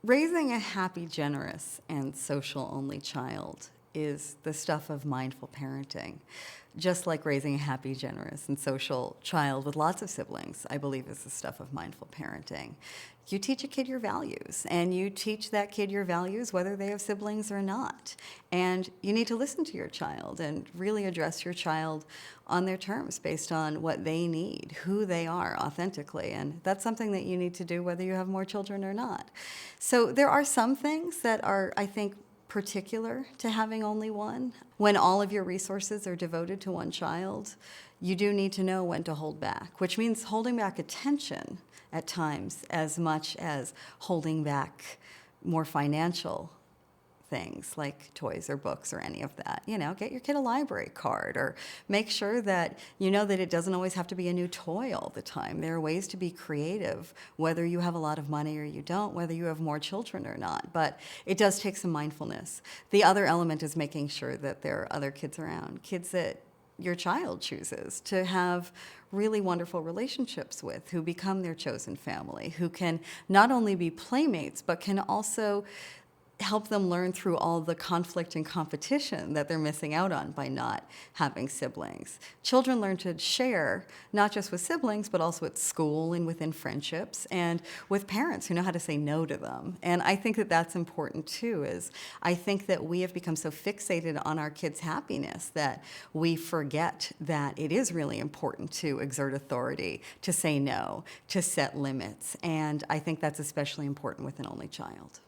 Raising a happy, generous, and social only child is the stuff of mindful parenting. Just like raising a happy, generous, and social child with lots of siblings, I believe is the stuff of mindful parenting. You teach a kid your values, and you teach that kid your values whether they have siblings or not. And you need to listen to your child and really address your child on their terms based on what they need, who they are authentically. And that's something that you need to do whether you have more children or not. So there are some things that are, I think, particular to having only one. When all of your resources are devoted to one child, you do need to know when to hold back, which means holding back attention at times as much as holding back more financial things like toys or books or any of that. You know, get your kid a library card, or make sure that you know that it doesn't always have to be a new toy all the time. There are ways to be creative, whether you have a lot of money or you don't, whether you have more children or not. But it does take some mindfulness. The other element is making sure that there are other kids around, kids that your child chooses to have really wonderful relationships with, who become their chosen family, who can not only be playmates, but can also help them learn through all the conflict and competition that they're missing out on by not having siblings. Children learn to share, not just with siblings, but also at school and within friendships, and with parents who know how to say no to them. And I think that that's important too, is I think that we have become so fixated on our kids' happiness that we forget that it is really important to exert authority, to say no, to set limits. And I think that's especially important with an only child.